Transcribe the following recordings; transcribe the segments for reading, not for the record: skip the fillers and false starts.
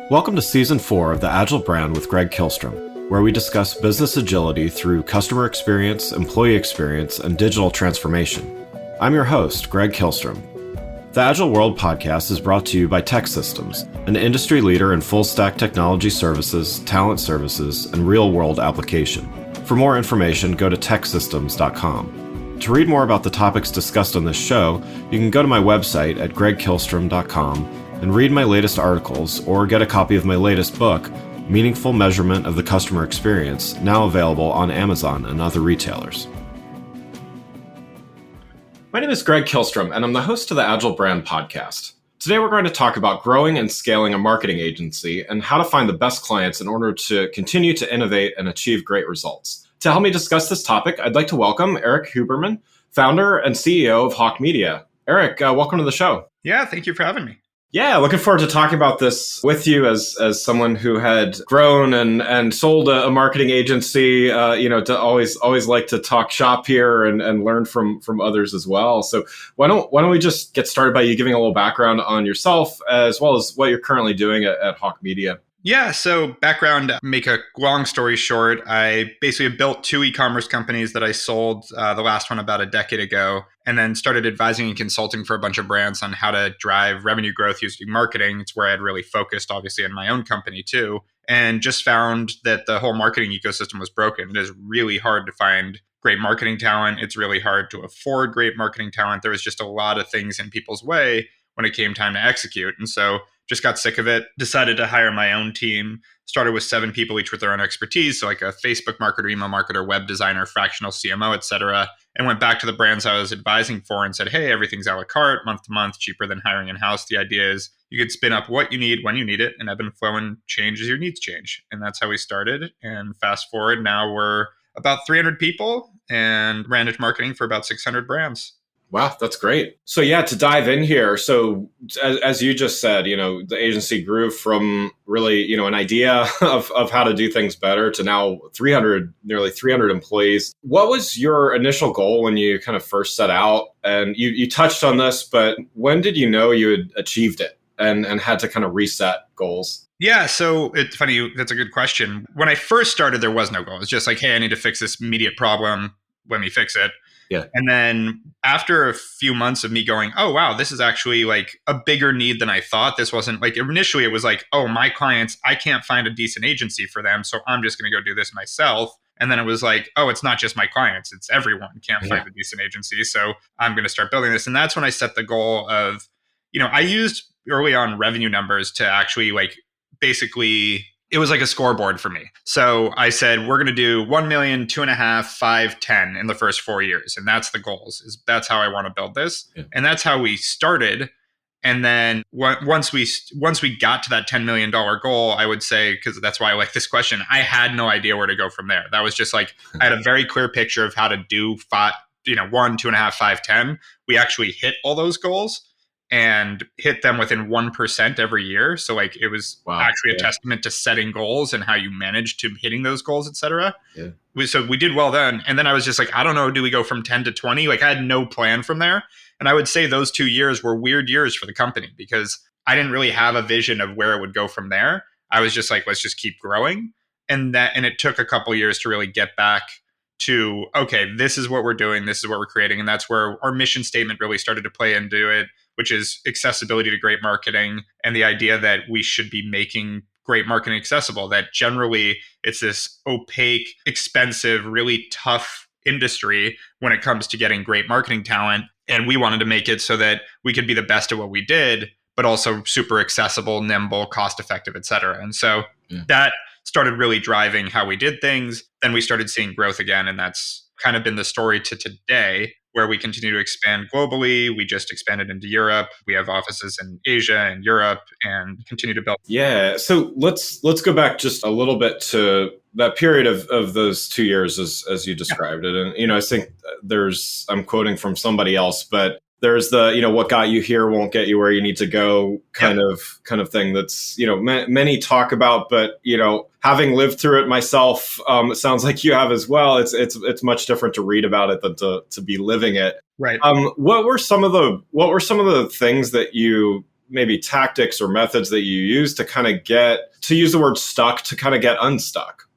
Welcome to Season 4 of The Agile Brand with Greg Kihlstrom, where we discuss business agility through customer experience, employee experience, and digital transformation. I'm your host, Greg Kihlstrom. The Agile World podcast is brought to you by TEKsystems, an industry leader in full-stack technology services, talent services, and real-world application. For more information, go to teksystems.com. To read more about the topics discussed on this show, you can go to my website at gregkihlstrom.com and read my latest articles or get a copy of my latest book, Meaningful Measurement of the Customer Experience, now available on Amazon and other retailers. My name is Greg Kihlstrom, and I'm the host of the Agile Brand podcast. Today, we're going to talk about growing and scaling a marketing agency and how to find the best clients in order to continue to innovate and achieve great results. To help me discuss this topic, I'd like to welcome Erik Huberman, founder and CEO of Hawke Media. Erik, welcome to the show. Yeah, thank you for having me. Yeah, looking forward to talking about this with you as someone who had grown and sold a marketing agency. To always like to talk shop here and learn from others as well. So why don't we just get started by you giving a little background on yourself as well as what you're currently doing at Hawke Media. Yeah, so background, make a long story short, I basically built two e-commerce companies that I sold, the last one about a decade ago, and then started advising and consulting for a bunch of brands on how to drive revenue growth using marketing. It's where I had really focused, obviously, in my own company too, and just found that the whole marketing ecosystem was broken. It is really hard to find great marketing talent. It's really hard to afford great marketing talent. There was just a lot of things in people's way when it came time to execute. And so just got sick of it, decided to hire my own team, started with 7 people, each with their own expertise. So like a Facebook marketer, email marketer, web designer, fractional CMO, et cetera, and went back to the brands I was advising for and said, hey, everything's a la carte, month to month, cheaper than hiring in-house. The idea is you could spin up what you need when you need it, and ebb and flow and change as your needs change. And that's how we started. And fast forward, now we're about 300 people and manage marketing for about 600 brands. Wow, that's great. So yeah, to dive in here. So as you just said, the agency grew from really, an idea of how to do things better to now nearly 300 employees. What was your initial goal when you kind of first set out? And you touched on this, but when did you know you had achieved it and had to kind of reset goals? Yeah, so it's funny. That's a good question. When I first started, there was no goal. It's just like, hey, I need to fix this immediate problem. Let me fix it. Yeah. And then after a few months of me going, oh, wow, this is actually like a bigger need than I thought. This wasn't like initially it was like, oh, my clients, I can't find a decent agency for them. So I'm just going to go do this myself. And then it was like, oh, it's not just my clients. It's everyone can't find a decent agency. So I'm going to start building this. And that's when I set the goal of, I used early on revenue numbers to actually like basically it was like a scoreboard for me. So I said, we're going to do 1 million, 2.5, 5, 10 in the first 4 years. And that's the goals. That's how I want to build this. Yeah. And that's how we started. And then once we got to that $10 million goal, I would say, because that's why I like this question, I had no idea where to go from there. That was just like, I had a very clear picture of how to do 1, 2.5, 5, 10. We actually hit all those goals and hit them within 1% every year. So like it was actually a testament to setting goals and how you manage to hitting those goals, et cetera. Yeah. So we did well then. And then I was just like, I don't know, do we go from 10 to 20? Like I had no plan from there. And I would say those 2 years were weird years for the company because I didn't really have a vision of where it would go from there. I was just like, let's just keep growing. And it took a couple years to really get back to, okay, this is what we're doing. This is what we're creating. And that's where our mission statement really started to play into it, which is accessibility to great marketing and the idea that we should be making great marketing accessible, that generally it's this opaque, expensive, really tough industry when it comes to getting great marketing talent. And we wanted to make it so that we could be the best at what we did, but also super accessible, nimble, cost-effective, et cetera. And so that started really driving how we did things. Then we started seeing growth again. And that's kind of been the story to today, where we continue to expand globally. We just expanded into Europe. We have offices in Asia and Europe and continue to build. Yeah. So let's go back just a little bit to that period of those 2 years as you described it. And, I think I'm quoting from somebody else, but there's the, what got you here won't get you where you need to go kind of thing that's, many talk about, but, having lived through it myself, it sounds like you have as well. It's much different to read about it than to be living it. Right. What were some of the things that you maybe tactics or methods that you use to kind of get, to use the word stuck, to kind of get unstuck?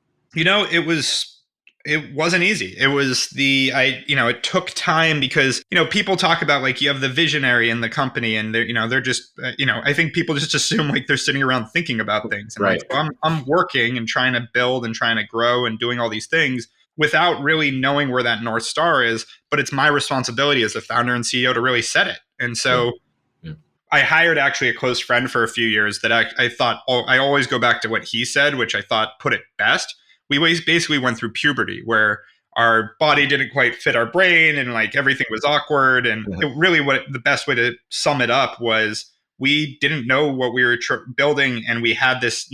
It wasn't easy. It took time because, people talk about like you have the visionary in the company and they're just, I think people just assume like they're sitting around thinking about things. And Right. like, so I'm working and trying to build and trying to grow and doing all these things without really knowing where that North Star is. But it's my responsibility as the founder and CEO to really set it. And so I hired actually a close friend for a few years that I thought, I always go back to what he said, which I thought put it best. We basically went through puberty where our body didn't quite fit our brain and like everything was awkward. And what the best way to sum it up was we didn't know what we were building. And we had this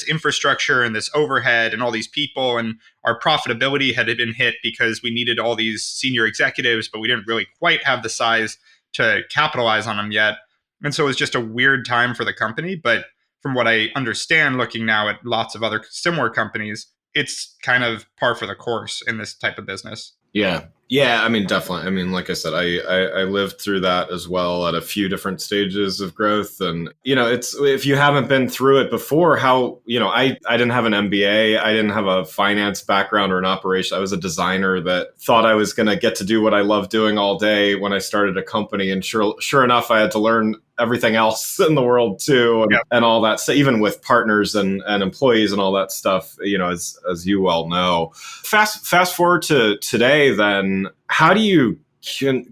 infrastructure and this overhead and all these people, and our profitability had been hit because we needed all these senior executives, but we didn't really quite have the size to capitalize on them yet. And so it was just a weird time for the company. But from what I understand, looking now at lots of other similar companies, it's kind of par for the course in this type of business. Yeah. Yeah. I mean, definitely. I mean, like I said, I lived through that as well at a few different stages of growth. And, it's, if you haven't been through it before, how, I didn't have an MBA. I didn't have a finance background or an operation. I was a designer that thought I was going to get to do what I love doing all day when I started a company. And sure enough, I had to learn everything else in the world too, and all that. So even with partners and employees and all that stuff, as you well know. Fast forward to today, then how do you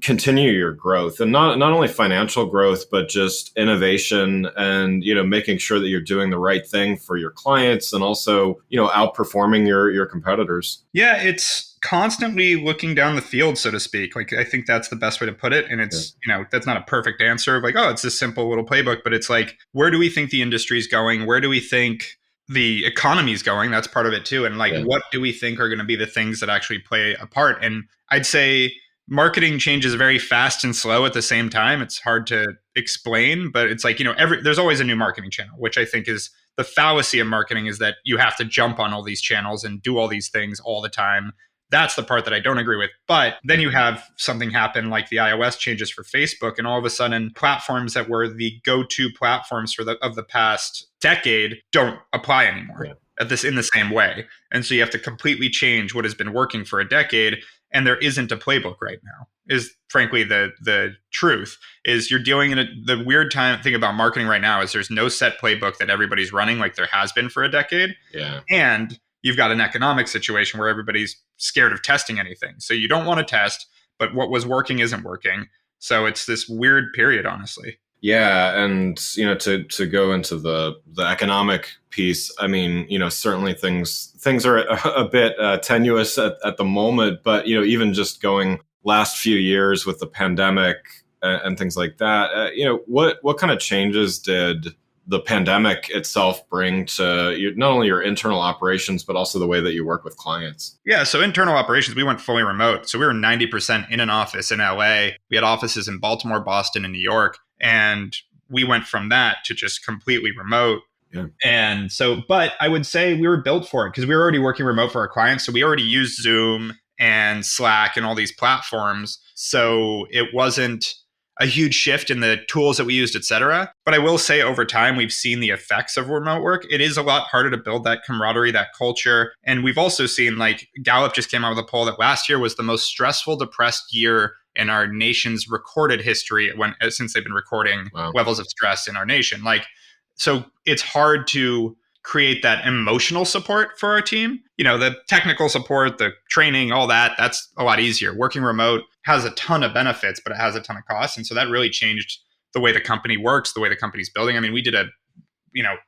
continue your growth, and not only financial growth, but just innovation and, making sure that you're doing the right thing for your clients and also, outperforming your competitors? Yeah, it's constantly looking down the field, so to speak. Like, I think that's the best way to put it. And it's, that's not a perfect answer of like, oh, it's this simple little playbook, but it's like, where do we think the industry is going? Where do we think the economy is going? That's part of it too. And like, what do we think are going to be the things that actually play a part? And I'd say marketing changes very fast and slow at the same time. It's hard to explain, but it's like, there's always a new marketing channel, which I think is the fallacy of marketing, is that you have to jump on all these channels and do all these things all the time. That's the part that I don't agree with. But then you have something happen like the iOS changes for Facebook, and all of a sudden platforms that were the go-to platforms of the past decade don't apply anymore in the same way. And so you have to completely change what has been working for a decade. And there isn't a playbook right now, is frankly the truth. Is you're dealing in the weird thing about marketing right now is there's no set playbook that everybody's running like there has been for a decade. Yeah. And you've got an economic situation where everybody's scared of testing anything. So you don't want to test, but what was working isn't working. So it's this weird period, honestly. Yeah, and to go into the economic piece, I mean, certainly things are a bit tenuous at the moment, but even just going last few years with the pandemic and things like that, what kind of changes did the pandemic itself bring to not only your internal operations, but also the way that you work with clients? Yeah, so internal operations, we went fully remote. So we were 90% in an office in LA. We had offices in Baltimore, Boston, and New York. And we went from that to just completely remote. Yeah. And so, but I would say we were built for it because we were already working remote for our clients. So we already used Zoom and Slack and all these platforms. So it wasn't a huge shift in the tools that we used, et cetera. But I will say over time, we've seen the effects of remote work. It is a lot harder to build that camaraderie, that culture. And we've also seen, like, Gallup just came out with a poll that last year was the most stressful, depressed year in our nation's recorded history since they've been recording levels of stress in our nation. Like, so it's hard to create that emotional support for our team. The technical support, the training, all that's a lot easier. Working remote has a ton of benefits, but it has a ton of costs. And so that really changed the way the company works, the way the company's building. I mean, we did a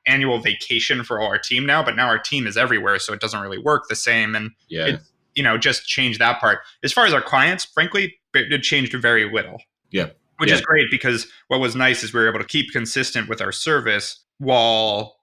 annual vacation for all our team now, but now our team is everywhere, so it doesn't really work the same. And it, just changed that part. As far as our clients, frankly, it changed very little. Yeah. Which is great, because what was nice is we were able to keep consistent with our service while,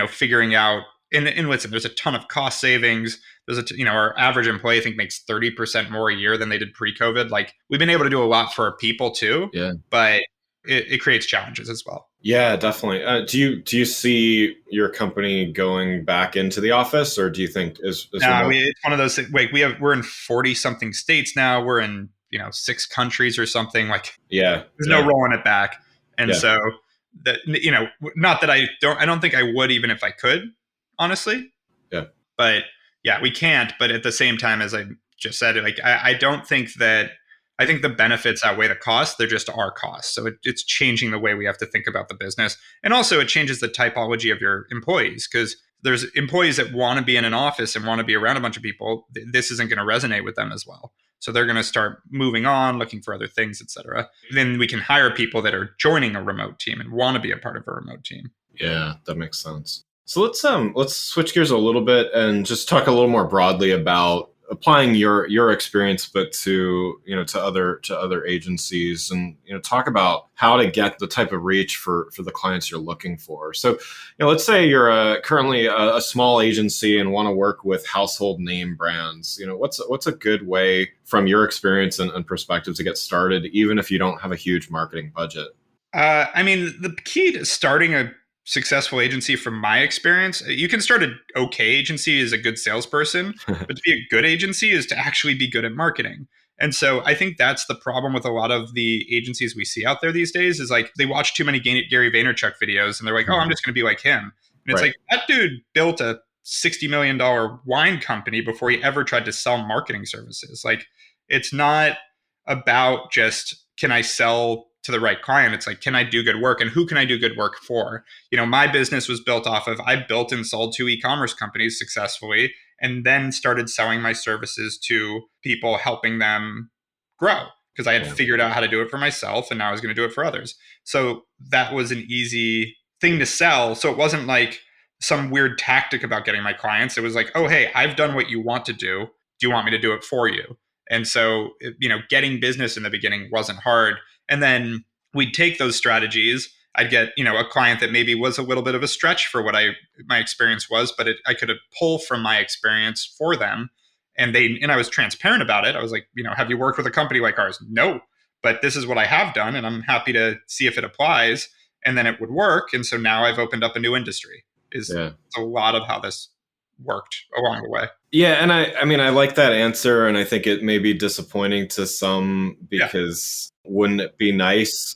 figuring out, and listen, there's a ton of cost savings. There's our average employee, I think, makes 30% more a year than they did pre-COVID. Like, we've been able to do a lot for our people too, but it creates challenges as well. Yeah, definitely. Do you see your company going back into the office, or do you think it's one of those things, like we're in 40 something states now. We're in 6 countries or something. Like, there's no rolling it back. And so that, not that I don't think I would even if I could, honestly. Yeah. But yeah, we can't. But at the same time, as I just said, like I don't think that I think the benefits outweigh the costs. They're just our costs. So it's changing the way we have to think about the business, and also it changes the typology of your employees because there's employees that want to be in an office and want to be around a bunch of people. This isn't going to resonate with them as well. So they're going to start moving on, looking for other things, etc. Then we can hire people that are joining a remote team and want to be a part of a remote team. Yeah, that makes sense. So let's switch gears a little bit and just talk a little more broadly about applying your experience, but to other agencies, and talk about how to get the type of reach for the clients you're looking for. So let's say you're currently a small agency and want to work with household name brands. What's a good way from your experience and perspective to get started, even if you don't have a huge marketing budget? I mean, the key to starting a successful agency, from my experience, you can start an okay agency as a good salesperson, but to be a good agency is to actually be good at marketing. And so I think that's the problem with a lot of the agencies we see out there these days is like they watch too many Gary Vaynerchuk videos and they're like, oh, I'm just going to be like him. And it's Right. like that dude built a $60 million wine company before he ever tried to sell marketing services. Like it's not about just, can I sell to the right client? It's like, can I do good work, and who can I do good work for? My business was built off of, I built and sold 2 e-commerce companies successfully and then started selling my services to people, helping them grow because I had figured out how to do it for myself and now I was going to do it for others. So that was an easy thing to sell. So it wasn't like some weird tactic about getting my clients. It was like, oh, hey, I've done what you want to do. Do you want me to do it for you? And so, getting business in the beginning wasn't hard. And then we'd take those strategies. I'd get, a client that maybe was a little bit of a stretch for what my experience was, but I could pull from my experience for them. And I was transparent about it. I was like, have you worked with a company like ours? No, but this is what I have done, and I'm happy to see if it applies. And then it would work. And so now I've opened up a new industry. It's a lot of how this worked along the way. Yeah, and I mean, I like that answer, and I think it may be disappointing to some because wouldn't it be nice?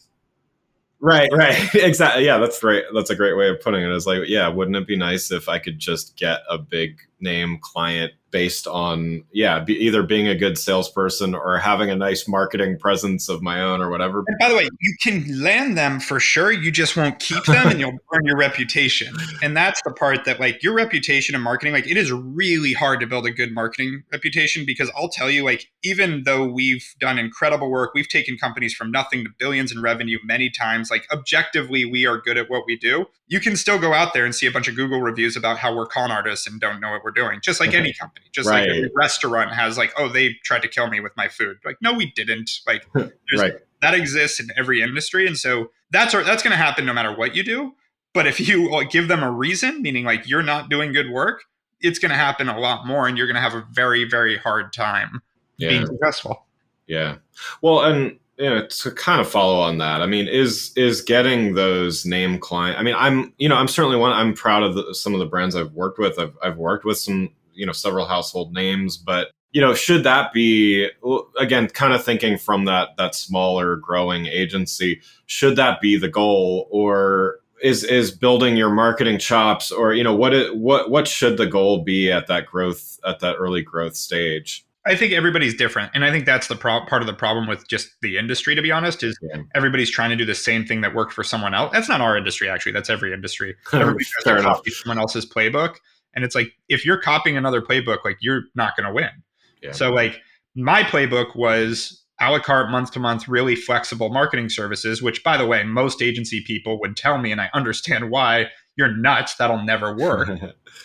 Right, exactly. Yeah, that's right. That's a great way of putting it. It's like, yeah, wouldn't it be nice if I could just get a big name client based on, either being a good salesperson or having a nice marketing presence of my own or whatever. And by the way, you can land them for sure. You just won't keep them and you'll burn your reputation. And that's the part that, like, your reputation in marketing, like, it is really hard to build a good marketing reputation because I'll tell you, like, even though we've done incredible work, we've taken companies from nothing to billions in revenue many times, like, objectively, we are good at what we do. You can still go out there and see a bunch of Google reviews about how we're con artists and don't know what we're doing, just like any company. Just like every restaurant has, like, oh, they tried to kill me with my food. Like, no, we didn't. Like, that exists in every industry. And so that's going to happen no matter what you do. But if you give them a reason, meaning like you're not doing good work, it's going to happen a lot more, and you're going to have a very, very hard time being successful. Yeah. Well, and to kind of follow on that, I mean, is getting those name client. I mean, I'm certainly I'm proud of some of the brands I've worked with. I've worked with some, several household names, but should that be, again, kind of thinking from that smaller growing agency, should that be the goal, or is building your marketing chops, or what should the goal be at that early growth stage? I think everybody's different. And I think that's the part of the problem with just the industry, to be honest, is everybody's trying to do the same thing that worked for someone else. That's not our industry, actually. That's every industry. Everybody tries to copy someone else's playbook. And it's like, if you're copying another playbook, like, you're not going to win. Yeah. So, like, my playbook was a la carte, month to month, really flexible marketing services, which, by the way, most agency people would tell me, and I understand why. You're nuts. That'll never work.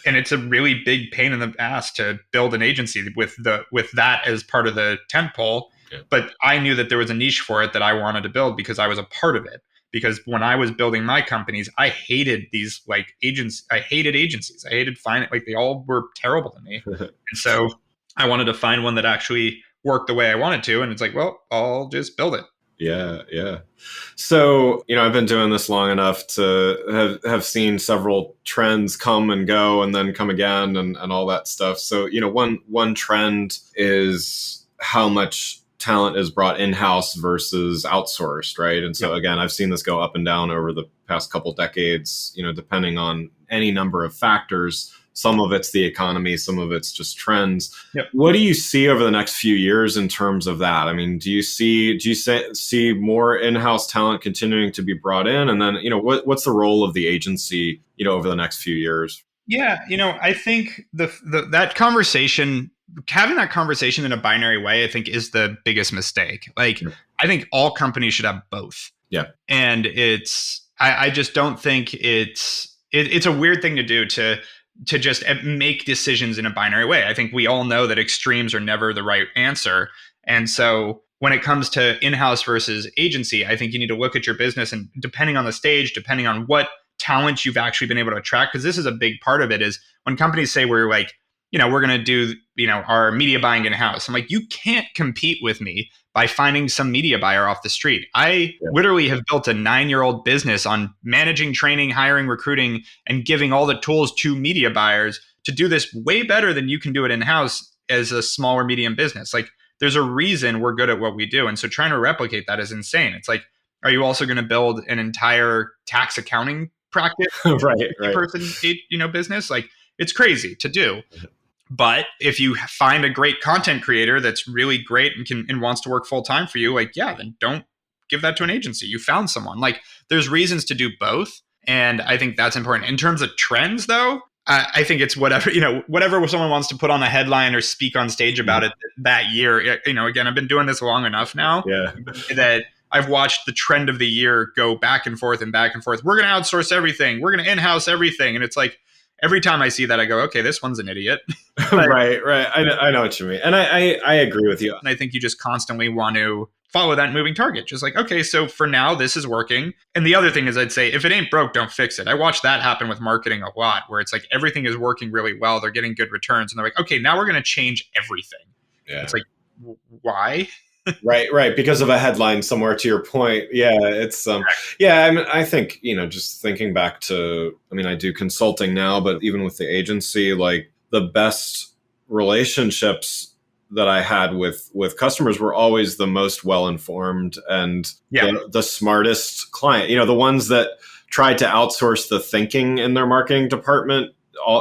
And it's a really big pain in the ass to build an agency with that as part of the tentpole. Yeah. But I knew that there was a niche for it that I wanted to build because I was a part of it. Because when I was building my companies, I hated these agents. I hated agencies. I hated they all were terrible to me. And so I wanted to find one that actually worked the way I wanted to. And it's like, well, I'll just build it. Yeah. So, I've been doing this long enough to have seen several trends come and go and then come again and all that stuff. So, one trend is how much talent is brought in-house versus outsourced, right? And so again, I've seen this go up and down over the past couple decades, depending on any number of factors. Some of it's the economy, some of it's just trends. Yep. What do you see over the next few years in terms of that? I mean, do you see more in-house talent continuing to be brought in? And then, what's the role of the agency, over the next few years? Yeah, I think that conversation, having that conversation in a binary way, I think is the biggest mistake. Like, I think all companies should have both. Yeah. And I just don't think it's a weird thing to do to just make decisions in a binary way. I think we all know that extremes are never the right answer. And so when it comes to in-house versus agency, I think you need to look at your business, and depending on the stage, depending on what talent you've actually been able to attract, because this is a big part of it, is when companies say we're like, we're going to do, our media buying in-house. I'm like, you can't compete with me by finding some media buyer off the street. I literally have built a 9-year-old business on managing, training, hiring, recruiting, and giving all the tools to media buyers to do this way better than you can do it in-house as a small or medium business. Like, there's a reason we're good at what we do. And so trying to replicate that is insane. It's like, are you also going to build an entire tax accounting practice right. person business? Like, it's crazy to do. But if you find a great content creator that's really great and wants to work full time for you, like, then don't give that to an agency. You found someone. Like, there's reasons to do both. And I think that's important. In terms of trends, though, I think it's whatever someone wants to put on a headline or speak on stage about it that year. Again, I've been doing this long enough now that I've watched the trend of the year go back and forth and back and forth. We're going to outsource everything. We're going to in-house everything. And it's like, every time I see that, I go, okay, this one's an idiot. Right. I know what you mean. And I agree with you. And I think you just constantly want to follow that moving target. Just like, okay, so for now, this is working. And the other thing is, I'd say, if it ain't broke, don't fix it. I watch that happen with marketing a lot, where it's like everything is working really well. They're getting good returns. And they're like, okay, now we're going to change everything. Yeah. It's like, why? Right. Because of a headline somewhere, to your point. Yeah, it's I think, just thinking back to, I do consulting now, but even with the agency, like, the best relationships that I had with customers were always the most well-informed and the smartest client, the ones that tried to outsource the thinking in their marketing department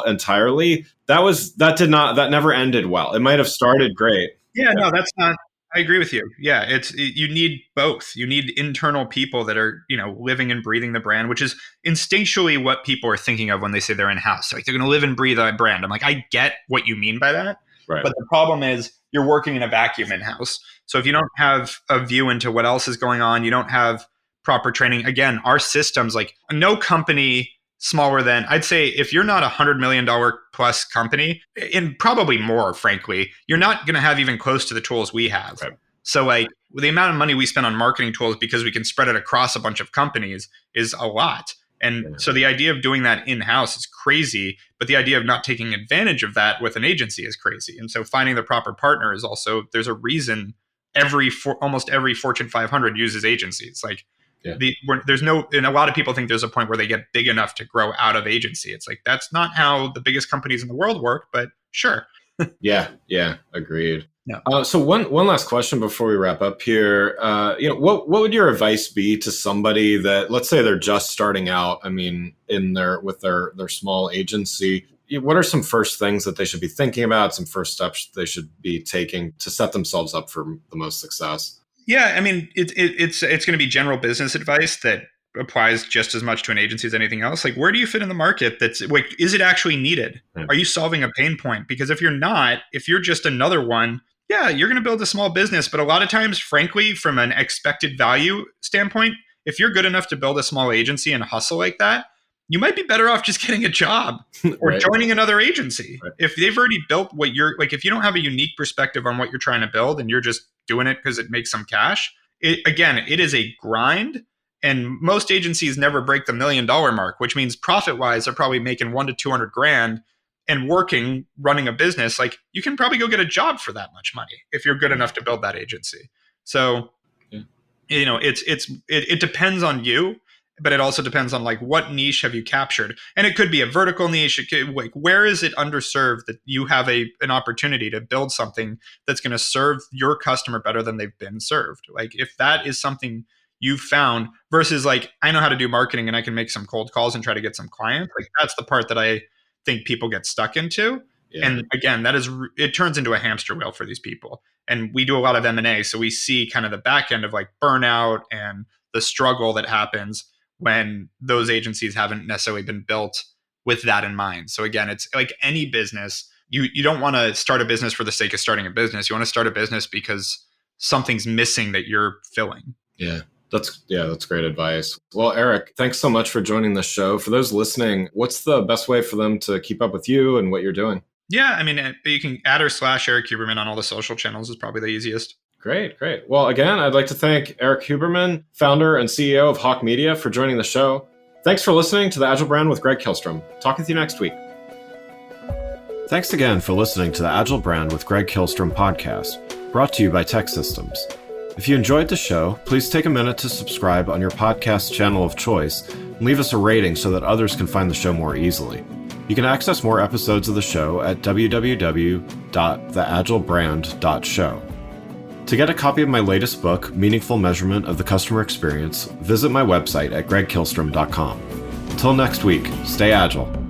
entirely. That never ended well. It might have started great. Yeah, no, that's not. I agree with you. Yeah, you need both. You need internal people that are, living and breathing the brand, which is instinctually what people are thinking of when they say they're in-house. Like, they're going to live and breathe that brand. I'm like, I get what you mean by that. Right. But the problem is you're working in a vacuum in-house. So if you don't have a view into what else is going on, you don't have proper training. Again, our systems, like, no company smaller than, I'd say, if you're not $100 million plus company, and probably more, frankly, you're not going to have even close to the tools we have. Right. So, like, the amount of money we spend on marketing tools, because we can spread it across a bunch of companies, is a lot. And so the idea of doing that in-house is crazy, but the idea of not taking advantage of that with an agency is crazy. And so finding the proper partner is also, there's a reason almost every Fortune 500 uses agencies. Like, there's no, and a lot of people think there's a point where they get big enough to grow out of agency. It's like, that's not how the biggest companies in the world work, but sure. Yeah, agreed. Yeah. So one last question before we wrap up here. What would your advice be to somebody that, let's say, they're just starting out? With their small agency. What are some first things that they should be thinking about? Some first steps they should be taking to set themselves up for the most success? Yeah, it's going to be general business advice that applies just as much to an agency as anything else. Like, where do you fit in the market? That's like, is it actually needed? Are you solving a pain point? Because if you're not, if you're just another one, you're going to build a small business. But a lot of times, frankly, from an expected value standpoint, if you're good enough to build a small agency and hustle like that, you might be better off just getting a job or joining another agency. Right. If they've already built what you're like, if you don't have a unique perspective on what you're trying to build and you're just doing it because it makes some cash, it is a grind. And most agencies never break the $1 million mark, which means profit-wise, they're probably making $100,000 to $200,000 and running a business. Like, you can probably go get a job for that much money if you're good enough to build that agency. So, it depends on you. but it also depends on like what niche have you captured, and it could be a vertical niche. It could, like, where is it underserved that you have an opportunity to build something that's going to serve your customer better than they've been served. Like if that is something you've found versus like I know how to do marketing and I can make some cold calls and try to get some clients, like that's the part that I think people get stuck into. Yeah. And again, it turns into a hamster wheel for these people. And we do a lot of M&A, so we see kind of the back end of like burnout and the struggle that happens when those agencies haven't necessarily been built with that in mind. So again, it's like any business, you don't want to start a business for the sake of starting a business. You want to start a business because something's missing that you're filling. Yeah. That's great advice. Well, Erik, thanks so much for joining the show. For those listening, what's the best way for them to keep up with you and what you're doing? Yeah, I mean, you can add or / Erik Huberman on all the social channels is probably the easiest. Great. Well, again, I'd like to thank Erik Huberman, founder and CEO of Hawke Media, for joining the show. Thanks for listening to The Agile Brand with Greg Kihlstrom. Talk with you next week. Thanks again for listening to The Agile Brand with Greg Kihlstrom podcast, brought to you by Tech Systems. If you enjoyed the show, please take a minute to subscribe on your podcast channel of choice and leave us a rating so that others can find the show more easily. You can access more episodes of the show at www.theagilebrand.show. To get a copy of my latest book, Meaningful Measurement of the Customer Experience, visit my website at gregkihlstrom.com. Until next week, stay agile.